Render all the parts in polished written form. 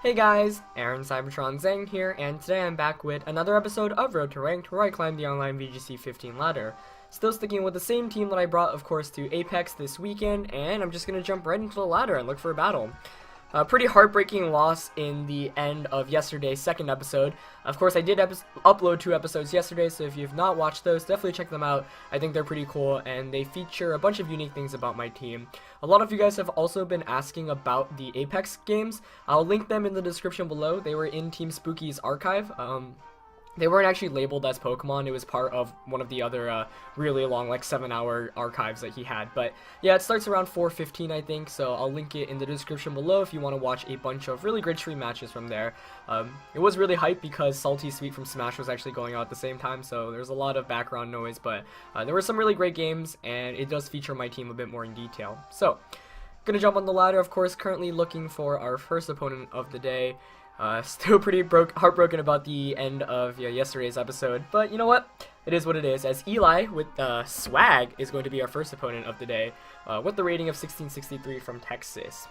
Hey guys, Aaron Cybertron Zhang here, and today I'm back with another episode of Road to Ranked, where I climb the online VGC 15 ladder. Still sticking with the same team that I brought, of course, to Apex this weekend, and I'm just gonna jump right into the ladder and look for a battle. A pretty heartbreaking loss in the end of yesterday's second episode. Of course, I did upload 2 episodes yesterday, so if you've not watched those, definitely check them out. I think they're pretty cool, and they feature a bunch of unique things about my team. A lot of you guys have also been asking about the Apex games. I'll link them in the description below. They were in Team Spooky's archive. They weren't actually labeled as Pokemon. It was part of one of the other really long, like 7-hour archives that he had. But yeah, it starts around 4:15, I think. So I'll link it in the description below if you want to watch a bunch of really great stream matches from there. It was really hype because Salty Sweet from Smash was actually going on at the same time. So there's a lot of background noise, but there were some really great games, and it does feature my team a bit more in detail. So gonna jump on the ladder, of course. Currently looking for our first opponent of the day. Still pretty heartbroken about the end of yesterday's episode, but you know what? It is what it is, as Eli with Swag is going to be our first opponent of the day, with the rating of 1663 from Texas.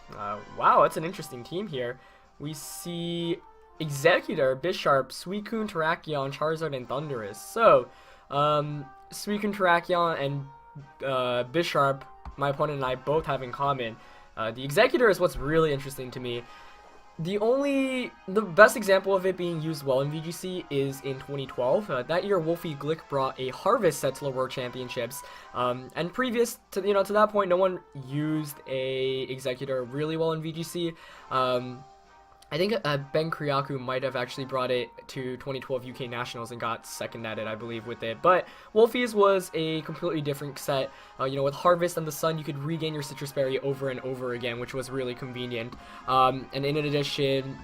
Wow, that's an interesting team here. We see Executor, Bisharp, Suicune, Terrakion, Charizard, and Thundurus. So, Suicune, Terrakion, and Bisharp, my opponent and I both have in common. The Executor is what's really interesting to me. The best example of it being used well in VGC is in 2012. That year, Wolfie Glick brought a Harvest set to the World Championships, and previous to to that point, no one used a Executor really well in VGC. I think Ben Raikou might have actually brought it to 2012 UK Nationals and got second at it, I believe, with it. But Wolfie's was a completely different set. With Harvest and the Sun, you could regain your Citrus Berry over and over again, which was really convenient. And in addition,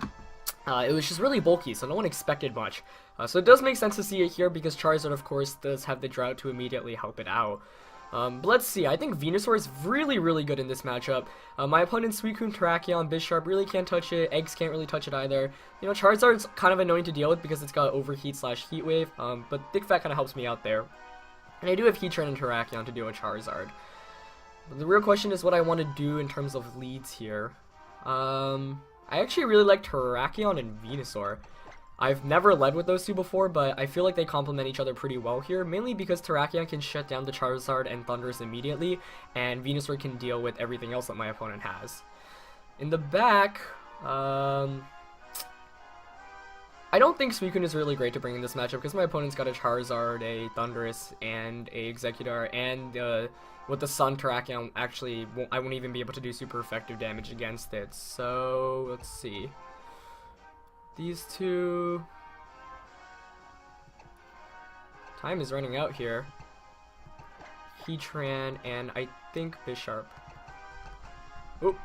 it was just really bulky, so no one expected much. So it does make sense to see it here because Charizard, of course, does have the Drought to immediately help it out. But let's see, I think Venusaur is really good in this matchup. My opponent Suicune, Terrakion, Bisharp really can't touch it, Eggs can't really touch it either. Charizard's kind of annoying to deal with because it's got Overheat / Heat Wave, but Thick Fat kind of helps me out there. And I do have Heatran and Terrakion to deal with Charizard. But the real question is what I want to do in terms of leads here. I actually really like Terrakion and Venusaur. I've never led with those two before, but I feel like they complement each other pretty well here, mainly because Terrakion can shut down the Charizard and Thundurus immediately, and Venusaur can deal with everything else that my opponent has. In the back, I don't think Suicune is really great to bring in this matchup, because my opponent's got a Charizard, a Thundurus, and a Executor, and with the Sun, Terrakion actually I won't even be able to do super effective damage against it. So, let's see. These two... Time is running out here. Heatran and I think Bisharp. Oh,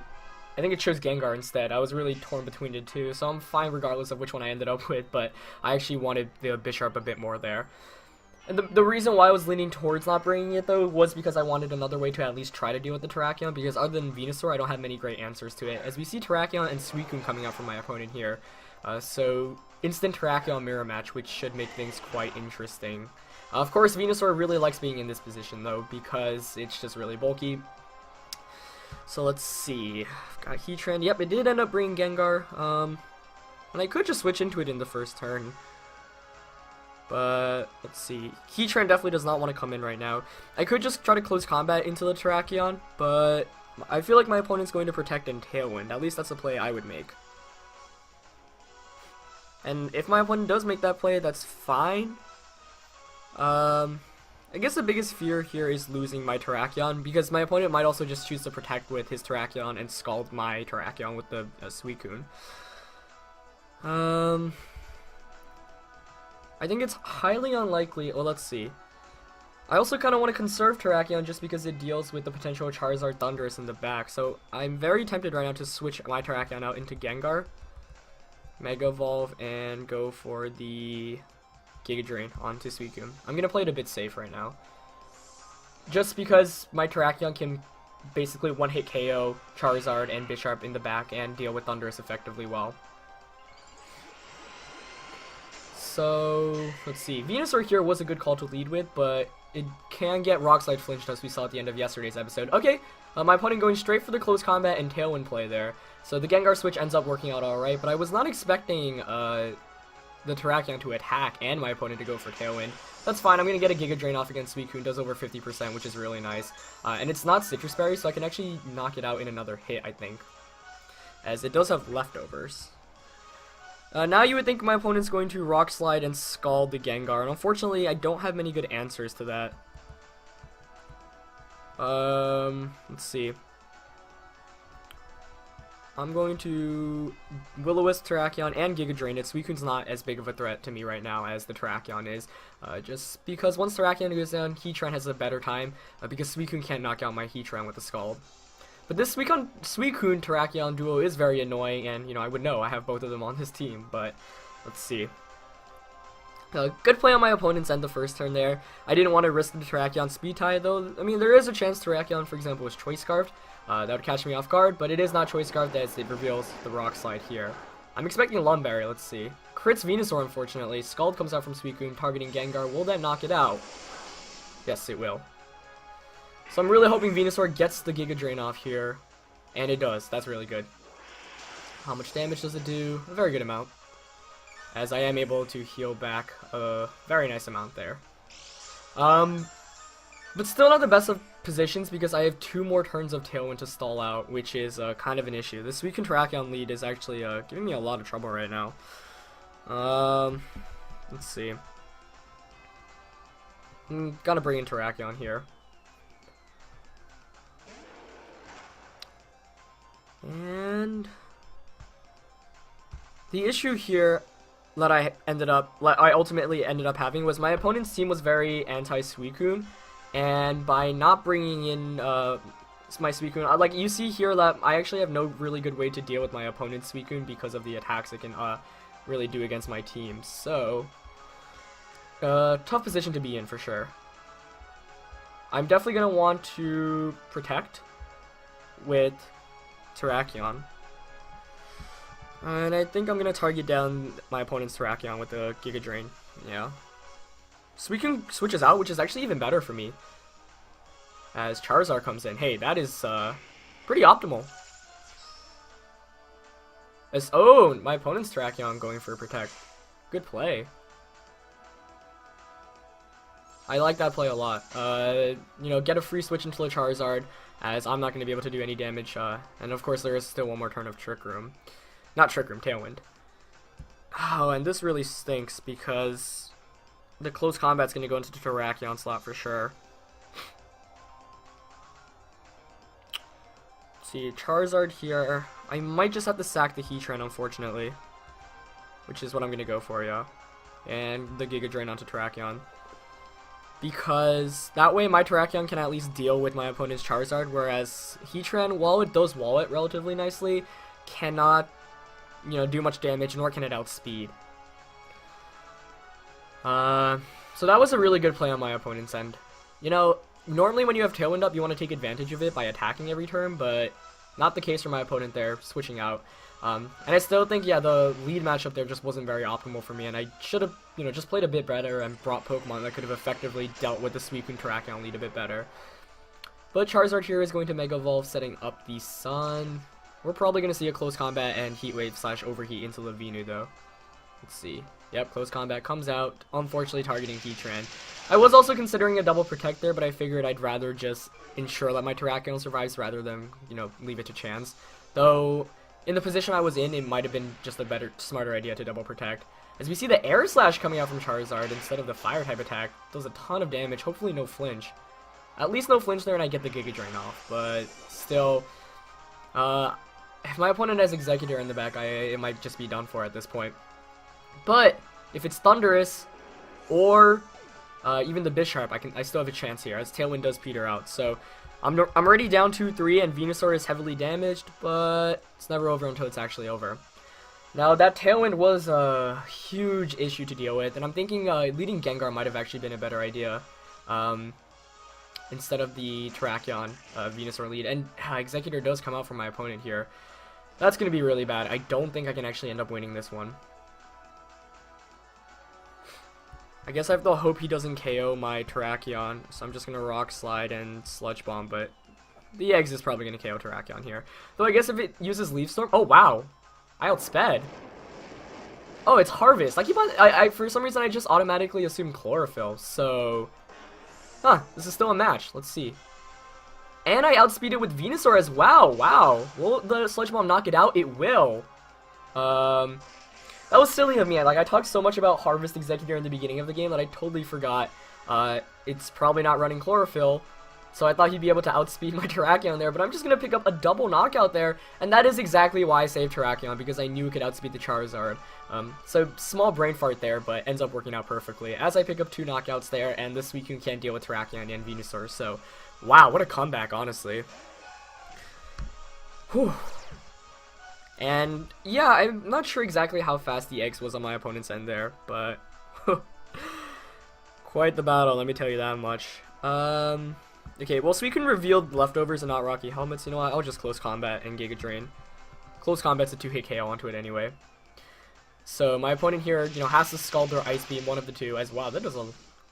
I think it chose Gengar instead. I was really torn between the two, so I'm fine regardless of which one I ended up with, but I actually wanted the Bisharp a bit more there. And the reason why I was leaning towards not bringing it, though, was because I wanted another way to at least try to deal with the Terrakion, because other than Venusaur, I don't have many great answers to it, as we see Terrakion and Suicune coming out from my opponent here. So, instant Terrakion mirror match, which should make things quite interesting. Of course, Venusaur really likes being in this position, though, because it's just really bulky. So, let's see. I've got Heatran. Yep, it did end up bringing Gengar. And I could just switch into it in the first turn. But, let's see. Heatran definitely does not want to come in right now. I could just try to close combat into the Terrakion, but I feel like my opponent's going to protect and Tailwind. At least that's a play I would make. And if my opponent does make that play, that's fine. I guess the biggest fear here is losing my Terrakion, because my opponent might also just choose to protect with his Terrakion and scald my Terrakion with the Suicune. I think it's highly unlikely. Well, let's see. I also kind of want to conserve Terrakion just because it deals with the potential Charizard Thundurus in the back. So I'm very tempted right now to switch my Terrakion out into Gengar, Mega Evolve, and go for the Giga Drain onto Suicune. I'm going to play it a bit safe right now, just because my Terrakion can basically one-hit KO Charizard and Bisharp in the back and deal with Thundurus effectively well. So, let's see. Venusaur here was a good call to lead with, but it can get Rock Slide flinched as we saw at the end of yesterday's episode. Okay, My opponent going straight for the close combat and Tailwind play there. So the Gengar switch ends up working out alright, but I was not expecting the Terrakion to attack and my opponent to go for Tailwind. That's fine, I'm going to get a Giga Drain off against Suicune, does over 50%, which is really nice. And it's not Citrus Berry, so I can actually knock it out in another hit, I think. As it does have leftovers. Now you would think my opponent's going to Rock Slide and Scald the Gengar, and unfortunately I don't have many good answers to that. Let's see. I'm going to Will-O-Wisp Terrakion and Giga Drain it. Suicune's not as big of a threat to me right now as the Terrakion is. Just because once Terrakion goes down, Heatran has a better time, because Suicune can't knock out my Heatran with the Scald. But this Suicune Terrakion duo is very annoying, and, you know, I would know. I have both of them on this team, but let's see. Good play on my opponent's end the first turn there. I didn't want to risk the Terrakion speed tie, though. I mean, there is a chance Terrakion, for example, was Choice Scarfed. That would catch me off guard, but it is not Choice Scarfed as it reveals the Rock Slide here. I'm expecting Lumberry, let's see. Crits Venusaur, unfortunately. Scald comes out from Suicune, targeting Gengar. Will that knock it out? Yes, it will. So I'm really hoping Venusaur gets the Giga Drain off here. And it does. That's really good. How much damage does it do? A very good amount. As I am able to heal back a very nice amount there. But still not the best of positions because I have 2 more turns of Tailwind to stall out, which is kind of an issue. This Suicune Terrakion lead is actually giving me a lot of trouble right now. Let's see. Gotta bring in Terrakion here. And the issue here that I ultimately ended up having was my opponent's team was very anti-Suicune, and by not bringing in my Suicune, like you see here that I actually have no really good way to deal with my opponent's Suicune because of the attacks it can really do against my team. So tough position to be in for sure. I'm definitely gonna want to protect with Terrakion. And I think I'm going to target down my opponent's Terrakion with the Giga Drain. Yeah. Suicune switches out, which is actually even better for me. As Charizard comes in. Hey, that is pretty optimal. Oh, my opponent's Terrakion going for Protect. Good play. I like that play a lot. You know, get a free switch into the Charizard, as I'm not going to be able to do any damage. And of course, there is still one more turn of Trick Room. Not Trick Room, Tailwind. Oh, and this really stinks because the close combat's going to go into the Terrakion slot for sure. Let's see, Charizard here. I might just have to sack the Heatran, unfortunately. Which is what I'm going to go for, yeah. And the Giga Drain onto Terrakion. Because that way my Terrakion can at least deal with my opponent's Charizard, whereas Heatran, while it does wall it relatively nicely, cannot, you know, do much damage, nor can it outspeed. So that was a really good play on my opponent's end. You know, normally when you have Tailwind up, you want to take advantage of it by attacking every turn, but not the case for my opponent there, switching out. And I still think, yeah, the lead matchup there just wasn't very optimal for me, and I should have, you know, just played a bit better and brought Pokemon that could have effectively dealt with the Suicune Terrakion lead a bit better. But Charizard here is going to Mega Evolve, setting up the Sun. We're probably going to see a close combat and Heat Wave / Overheat into the Venu, though. Let's see. Yep, close combat comes out, unfortunately targeting Heatran. I was also considering a double protect there, but I figured I'd rather just ensure that my Terrakion survives rather than, you know, leave it to chance. Though, in the position I was in, it might have been just a better, smarter idea to double protect. As we see the Air Slash coming out from Charizard instead of the Fire type attack, does a ton of damage, hopefully no flinch. At least no flinch there and I get the Giga Drain off, but still, if my opponent has Executor in the back, it might just be done for at this point. But if it's Thundurus or even the Bisharp, I still have a chance here, as Tailwind does peter out. So I'm already down 2-3, and Venusaur is heavily damaged, but it's never over until it's actually over. Now, that Tailwind was a huge issue to deal with, and I'm thinking leading Gengar might have actually been a better idea instead of the Terrakion Venusaur lead. And Executor does come out from my opponent here. That's going to be really bad. I don't think I can actually end up winning this one. I guess I have to hope he doesn't KO my Terrakion, so I'm just going to Rock Slide and Sludge Bomb, but The Eggs is probably going to KO Terrakion here. Though I guess if it uses Leaf Storm... Oh, wow. I outsped. Oh, it's Harvest. I for some reason, I just automatically assumed Chlorophyll. So... Huh, this is still a match. Let's see. And I outspeeded with Venusaur as well. Wow. Will the Sludge Bomb knock it out? It will. That was silly of me. I talked so much about Harvest Executor in the beginning of the game that I totally forgot. It's probably not running Chlorophyll. So I thought he'd be able to outspeed my Terrakion there, but I'm just going to pick up a double knockout there, and that is exactly why I saved Terrakion, because I knew it could outspeed the Charizard. So small brain fart there, but ends up working out perfectly, as I pick up 2 knockouts there, and this Suicune can't deal with Terrakion and Venusaur, so wow, what a comeback, honestly. Whew. And yeah, I'm not sure exactly how fast the Eggs was on my opponent's end there, but quite the battle, let me tell you that much. Okay, well, Suicune revealed leftovers and not Rocky Helmets. You know what? I'll just Close Combat and Giga Drain. Close Combat's a 2-hit KO onto it anyway. So my opponent here, you know, has to Scald or Ice Beam, one of the two, as wow, that does a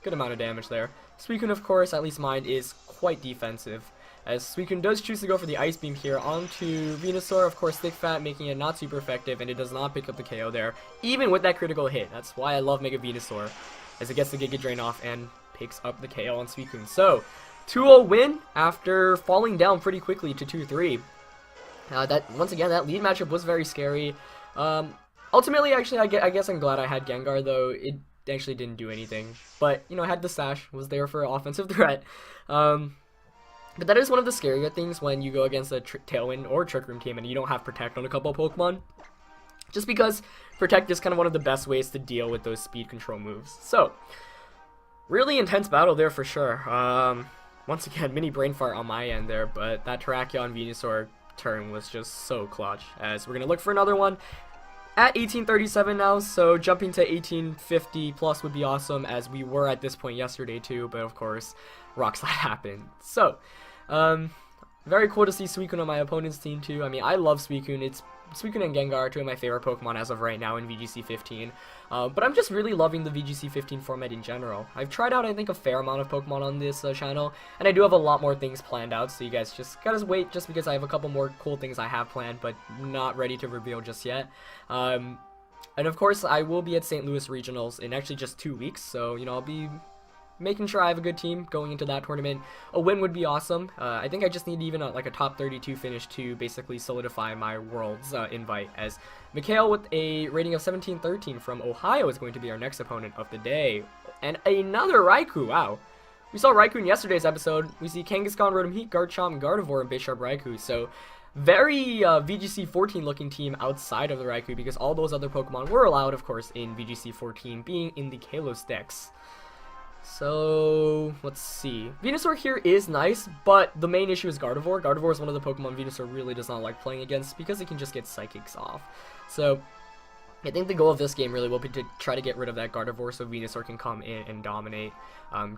good amount of damage there. Suicune, of course, at least mine, is quite defensive, as Suicune does choose to go for the Ice Beam here onto Venusaur, of course, Thick Fat, making it not super effective, and it does not pick up the KO there, even with that critical hit. That's why I love Mega Venusaur, as it gets the Giga Drain off and picks up the KO on Suicune. So, 2-0 win after falling down pretty quickly to 2-3. Once again, that lead matchup was very scary. Ultimately, actually, I guess I'm glad I had Gengar, though it actually didn't do anything. But, you know, I had the Sash, was there for offensive threat. But that is one of the scarier things when you go against a Tailwind or Trick Room team and you don't have Protect on a couple of Pokemon. Just because Protect is kind of one of the best ways to deal with those speed control moves. So, really intense battle there for sure. Once again, mini brain fart on my end there, but that Terrakion Venusaur turn was just so clutch, as we're going to look for another one at 1837 now, so jumping to 1850 plus would be awesome, as we were at this point yesterday too, but of course, Rock Slide happened. So, very cool to see Suicune on my opponent's team too. I mean, I love Suicune. Suicune and Gengar are 2 of my favorite Pokemon as of right now in VGC 15. But I'm just really loving the VGC 15 format in general. I've tried out, I think, a fair amount of Pokemon on this channel, and I do have a lot more things planned out, so you guys just gotta wait, just because I have a couple more cool things I have planned, but not ready to reveal just yet. And of course, I will be at St. Louis Regionals in actually just 2 weeks, so, you know, I'll be making sure I have a good team going into that tournament. A win would be awesome. I think I just need even like a top 32 finish to basically solidify my Worlds invite, as Mikhail with a rating of 1713 from Ohio is going to be our next opponent of the day. And another Raikou, wow. We saw Raikou in yesterday's episode. We see Kangaskhan, Rotom Heat, Garchomp, Gardevoir, and Bisharp Raikou. So, very VGC 14 looking team outside of the Raikou, because all those other Pokemon were allowed, of course, in VGC 14, being in the Kalos decks. So, let's see. Venusaur here is nice, but the main issue is Gardevoir. Gardevoir is one of the Pokemon Venusaur really does not like playing against, because it can just get Psychics off. So, I think the goal of this game really will be to try to get rid of that Gardevoir so Venusaur can come in and dominate,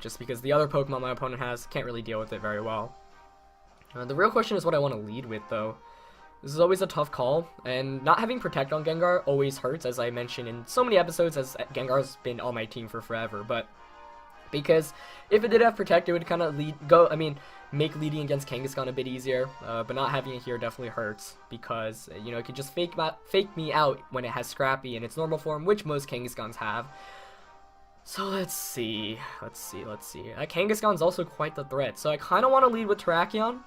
just because the other Pokemon my opponent has can't really deal with it very well. The real question is what I want to lead with, though. This is always a tough call, and not having Protect on Gengar always hurts, as I mentioned in so many episodes, as Gengar's been on my team for forever, but because if it did have Protect, it would kind of make leading against Kangaskhan a bit easier, but not having it here definitely hurts, because, you know, it could just fake me out when it has Scrappy in its normal form, which most Kangaskhan's have. So let's see. Kangaskhan's also quite the threat, so I kind of want to lead with Terrakion.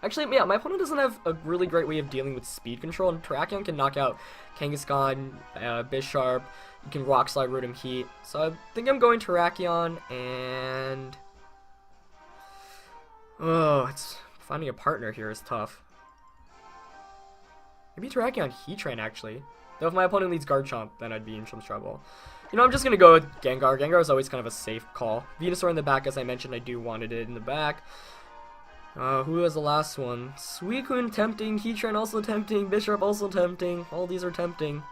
Actually, yeah, my opponent doesn't have a really great way of dealing with speed control, and Terrakion can knock out Kangaskhan, Bisharp, you can Rock Slide, Rotom Heat. So I think I'm going Terrakion, and oh, it's finding a partner here is tough. Maybe Terrakion Heatran, actually. Though if my opponent leads Garchomp, then I'd be in some trouble. You know, I'm just going to go with Gengar. Gengar is always kind of a safe call. Venusaur in the back, as I mentioned, I do wanted it in the back. Who was the last one? Suicune tempting, Heatran also tempting, Bisharp also tempting. All these are tempting.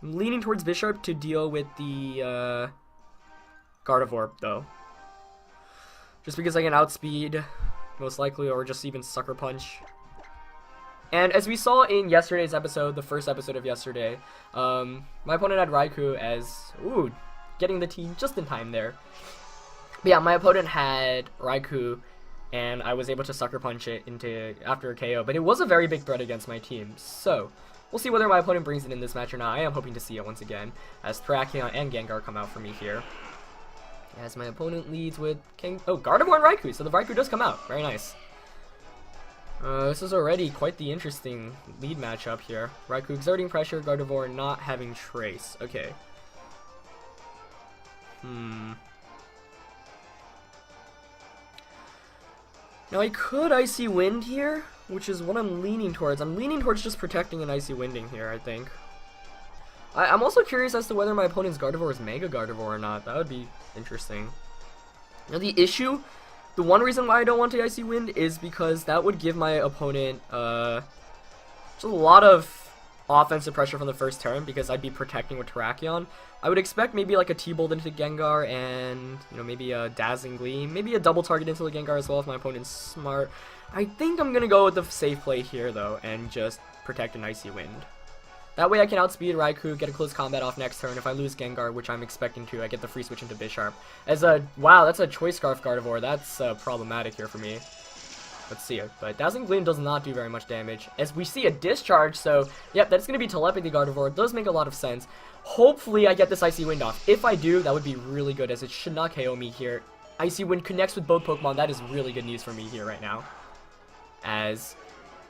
I'm leaning towards Bisharp to deal with the Gardevoir, though. Just because I can outspeed, most likely, or just even Sucker Punch. And as we saw in yesterday's episode, the first episode of yesterday, my opponent had Raikou as, ooh, getting the team just in time there. But yeah, my opponent had Raikou and I was able to Sucker Punch it into after a KO, but it was a very big threat against my team, so we'll see whether my opponent brings it in this match or not. I am hoping to see it once again, as Terrakion and Gengar come out for me here. As my opponent leads with Gardevoir and Raikou, so the Raikou does come out. Very nice. This is already quite the interesting lead matchup here. Raikou exerting pressure, Gardevoir not having Trace. Okay. Now I could Icy Wind here, which is what I'm leaning towards. I'm leaning towards just protecting and Icy Winding here, I think. I'm also curious as to whether my opponent's Gardevoir is Mega Gardevoir or not. That would be interesting. Now the issue, the one reason why I don't want to Icy Wind is because that would give my opponent just a lot of offensive pressure from the first turn, because I'd be protecting with Terrakion. I would expect maybe like a T-Bolt into Gengar and, you know, maybe a Dazzling Gleam, maybe a double target into the Gengar as well if my opponent's smart. I think I'm gonna go with the safe play here though and just protect an Icy Wind. That way I can outspeed Raikou, get a close combat off next turn. If I lose Gengar, which I'm expecting to, I get the free switch into Bisharp. Wow, that's a Choice Scarf Gardevoir. That's problematic here for me. Let's see it. But Dazzling Gleam does not do very much damage. As we see a Discharge, so yep, that's going to be Telepathy Gardevoir. It does make a lot of sense. Hopefully I get this Icy Wind off. If I do, that would be really good, as it should not KO me here. Icy Wind connects with both Pokemon. That is really good news for me here right now, as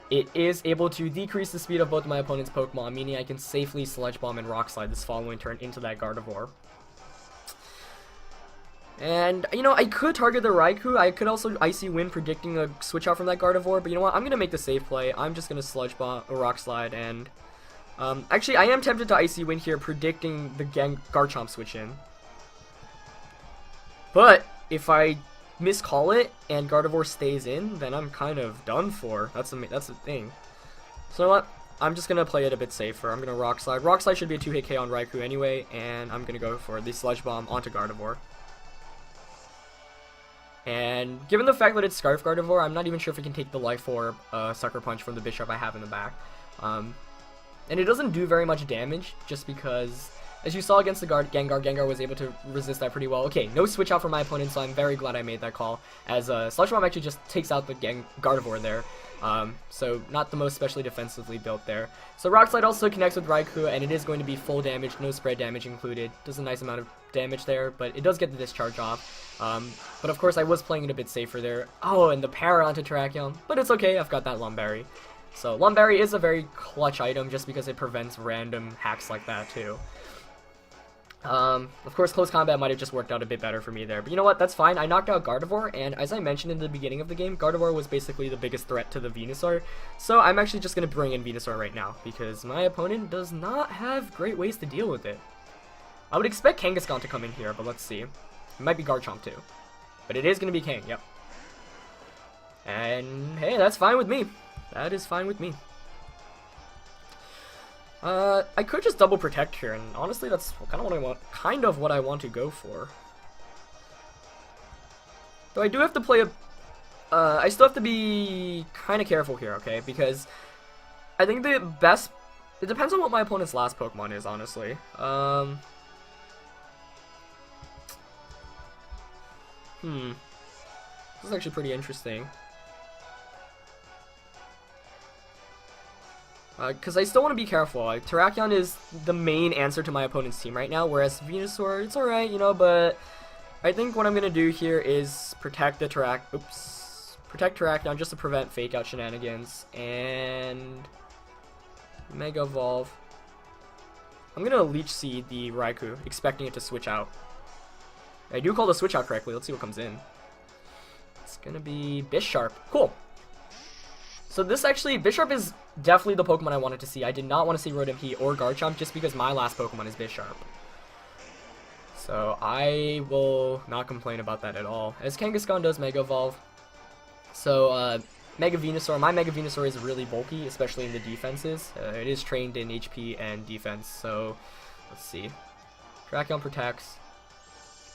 it is able to decrease the speed of both of my opponent's Pokemon, meaning I can safely Sludge Bomb and Rock Slide this following turn into that Gardevoir. And, you know, I could target the Raikou. I could also Icy Wind, predicting a switch out from that Gardevoir, but you know what? I'm going to make the safe play. I'm just going to Sludge Bomb, Rock Slide, and actually, I am tempted to Icy Wind here, predicting the Garchomp switch in. But if I miscall it and Gardevoir stays in, then I'm kind of done for. That's the thing. So you know what? I'm just going to play it a bit safer. I'm going to Rock Slide. Rock Slide should be a 2-hit KO on Raikou anyway, and I'm going to go for the Sludge Bomb onto Gardevoir. And given the fact that it's Scarf Gardevoir, I'm not even sure if it can take the Life Orb Sucker Punch from the Bisharp I have in the back. And it doesn't do very much damage, just because, as you saw against the Gengar was able to resist that pretty well. Okay, no switch out for my opponent, so I'm very glad I made that call, as Sludge Bomb actually just takes out the Gardevoir there. So not the most specially defensively built there. So Rock Slide also connects with Raikou, and it is going to be full damage, no spread damage included. Does a nice amount of damage there, but it does get the discharge off. But of course I was playing it a bit safer there. Oh, and the Para onto Terrakion, but it's okay, I've got that Lumberry. So Lumberry is a very clutch item just because it prevents random hacks like that too. Of course, close combat might have just worked out a bit better for me there, but you know what, that's fine. I knocked out Gardevoir, and as I mentioned in the beginning of the game, Gardevoir was basically the biggest threat to the Venusaur, so I'm actually just going to bring in Venusaur right now, because my opponent does not have great ways to deal with it. I would expect Kangaskhan to come in here, but let's see. It might be Garchomp too, but it is going to be Kang, yep. And hey, that's fine with me. That is fine with me. I could just double protect here, and honestly, that's kind of what I want to go for. Though I do have to play I still have to be kind of careful here, okay? Because I think the best, it depends on what my opponent's last Pokemon is, honestly. This is actually pretty interesting. Because I still want to be careful. Terrakion is the main answer to my opponent's team right now, whereas Venusaur, it's alright, you know, but I think what I'm going to do here is protect the protect Terrakion just to prevent fake out shenanigans, and Mega Evolve. I'm going to Leech Seed the Raikou, expecting it to switch out. I do call the switch out correctly. Let's see what comes in. It's going to be Bisharp. Cool. So this actually, Bisharp is definitely the Pokemon I wanted to see. I did not want to see Rotom Heat or Garchomp just because my last Pokemon is Bisharp. So I will not complain about that at all. As Kangaskhan does Mega Evolve. So Mega Venusaur, my Mega Venusaur is really bulky, especially in the defenses. It is trained in HP and defense, so let's see. Terrakion protects.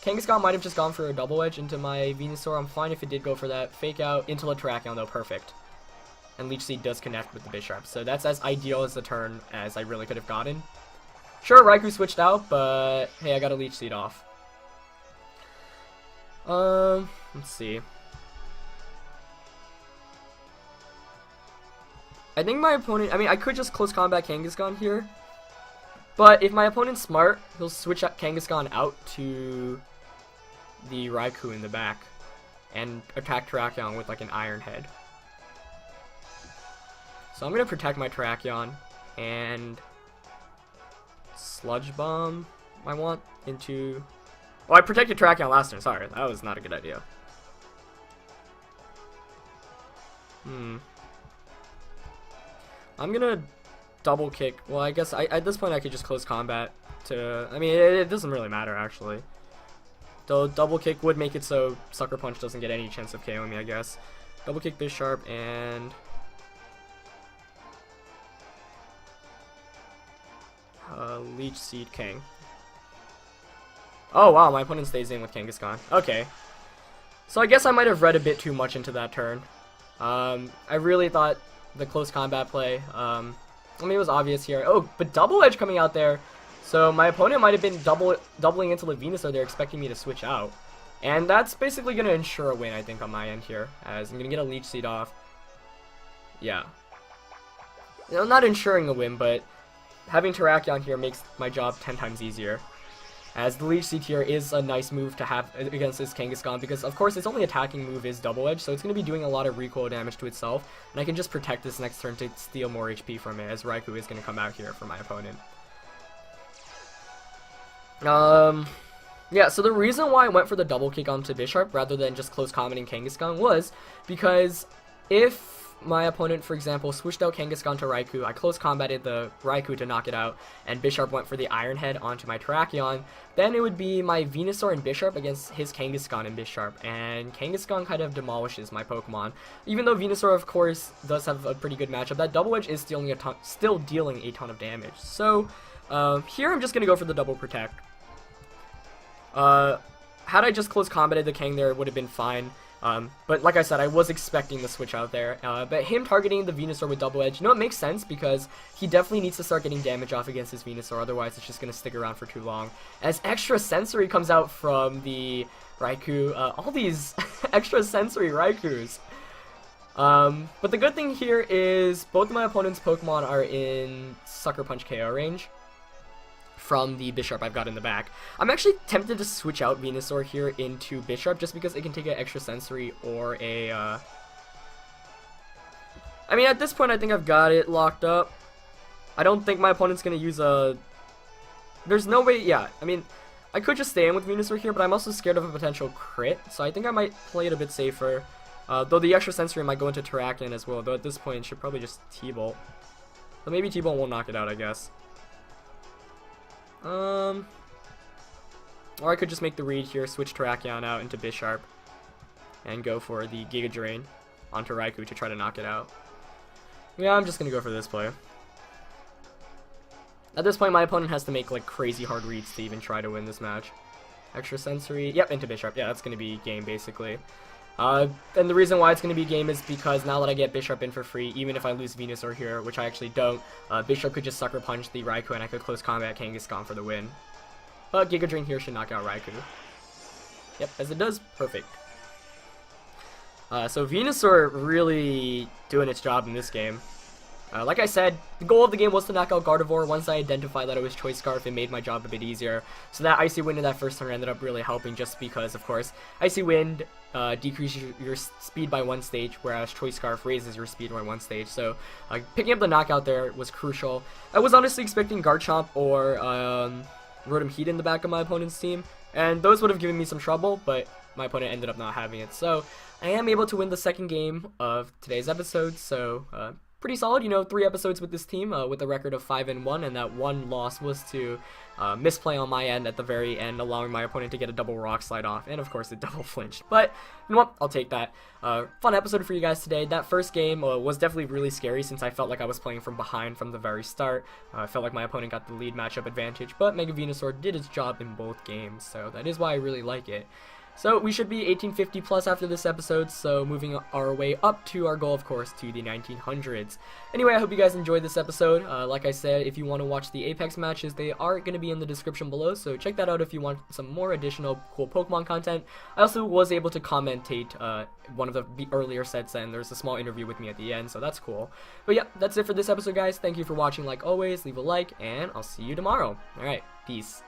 Kangaskhan might have just gone for a double edge into my Venusaur. I'm fine if it did go for that. Fake out into the Terrakion though, perfect. And Leech Seed does connect with the Bisharp, so that's as ideal as the turn as I really could have gotten. Sure, Raikou switched out, but hey, I got a Leech Seed off. Let's see. I think my opponent, I mean, I could just close combat Kangaskhan here. But if my opponent's smart, he'll switch Kangaskhan out to the Raikou in the back and attack Terrakion with like an Iron Head. So I'm going to protect my Terrakion and Sludge Bomb I want into... Oh, I protected Terrakion last turn. Sorry, that was not a good idea. I'm going to double kick. Well, I guess at this point I could just close combat to... I mean, it doesn't really matter, actually. Though double kick would make it so Sucker Punch doesn't get any chance of KOing me, I guess. Double kick Bisharp and... Leech Seed King. Oh wow, my opponent stays in with Kangaskhan. Okay. So I guess I might have read a bit too much into that turn. I really thought the close combat play, I mean, it was obvious here. Oh, but Double Edge coming out there. So my opponent might have been doubling into the Venusaur. They're expecting me to switch out. And that's basically going to ensure a win, I think, on my end here. As I'm going to get a Leech Seed off. Yeah. You know, not ensuring a win, but having Terrakion here makes my job 10 times easier. As the Leech Seed here is a nice move to have against this Kangaskhan, because of course its only attacking move is Double Edge, so it's going to be doing a lot of recoil damage to itself, and I can just protect this next turn to steal more HP from it, as Raikou is going to come out here for my opponent. Yeah, so the reason why I went for the double kick onto Bisharp rather than just close commenting Kangaskhan was because if my opponent, for example, switched out Kangaskhan to Raikou, I close combated the Raikou to knock it out, and Bisharp went for the Iron Head onto my Terrakion, then it would be my Venusaur and Bisharp against his Kangaskhan and Bisharp, and Kangaskhan kind of demolishes my Pokemon. Even though Venusaur, of course, does have a pretty good matchup, that Double Edge is still dealing a ton of damage. So, here I'm just going to go for the double protect. Had I just close combated the Kang there, it would have been fine. But like I said, I was expecting the switch out there. But him targeting the Venusaur with Double Edge, you know, it makes sense because he definitely needs to start getting damage off against his Venusaur, otherwise it's just going to stick around for too long. As Extra Sensory comes out from the Raikou, all these Extra Sensory Raikous. But the good thing here is both of my opponent's Pokemon are in Sucker Punch KO range from the Bisharp I've got in the back. I'm actually tempted to switch out Venusaur here into Bisharp just because it can take an Extra Sensory or a... I mean, at this point I think I've got it locked up. I don't think my opponent's going to use a... There's no way... Yeah, I mean, I could just stay in with Venusaur here, but I'm also scared of a potential crit, so I think I might play it a bit safer. Though the Extra Sensory might go into Terrakion as well, though at this point it should probably just T-Bolt. But maybe T-Bolt won't knock it out, I guess. Or I could just make the read here, switch Terrakion out into Bisharp, and go for the Giga Drain onto Raikou to try to knock it out. Yeah, I'm just gonna go for this play. At this point, my opponent has to make like crazy hard reads to even try to win this match. Extra Sensory, yep, into Bisharp. Yeah, that's gonna be game basically. And the reason why it's going to be game is because now that I get Bisharp in for free, even if I lose Venusaur here, which I actually don't, Bisharp could just Sucker Punch the Raikou and I could close combat Kangaskhan for the win. But Giga Drain here should knock out Raikou. Yep, as it does, perfect. So Venusaur really doing its job in this game. Like I said, the goal of the game was to knock out Gardevoir. Once I identified that it was Choice Scarf, it made my job a bit easier. So that Icy Wind in that first turn ended up really helping just because, of course, Icy Wind decreases your speed by 1 stage, whereas Choice Scarf raises your speed by 1 stage. So picking up the knockout there was crucial. I was honestly expecting Garchomp or Rotom Heat in the back of my opponent's team, and those would have given me some trouble, but my opponent ended up not having it. So I am able to win the second game of today's episode, so... pretty solid, you know, 3 episodes with this team with a record of 5-1, and that 1 loss was to misplay on my end at the very end, allowing my opponent to get a double Rock Slide off, and of course it double flinched. But, you know what, I'll take that. Fun episode for you guys today. That first game was definitely really scary since I felt like I was playing from behind from the very start. I felt like my opponent got the lead matchup advantage, but Mega Venusaur did its job in both games, so that is why I really like it. So we should be 1850 plus after this episode, so moving our way up to our goal, of course, to the 1900s. Anyway, I hope you guys enjoyed this episode. Like I said, if you want to watch the Apex matches, they are going to be in the description below, so check that out if you want some more additional cool Pokemon content. I also was able to commentate one of the earlier sets, and there's a small interview with me at the end, so that's cool. But yeah, that's it for this episode, guys. Thank you for watching like always. Leave a like, and I'll see you tomorrow. Alright, peace.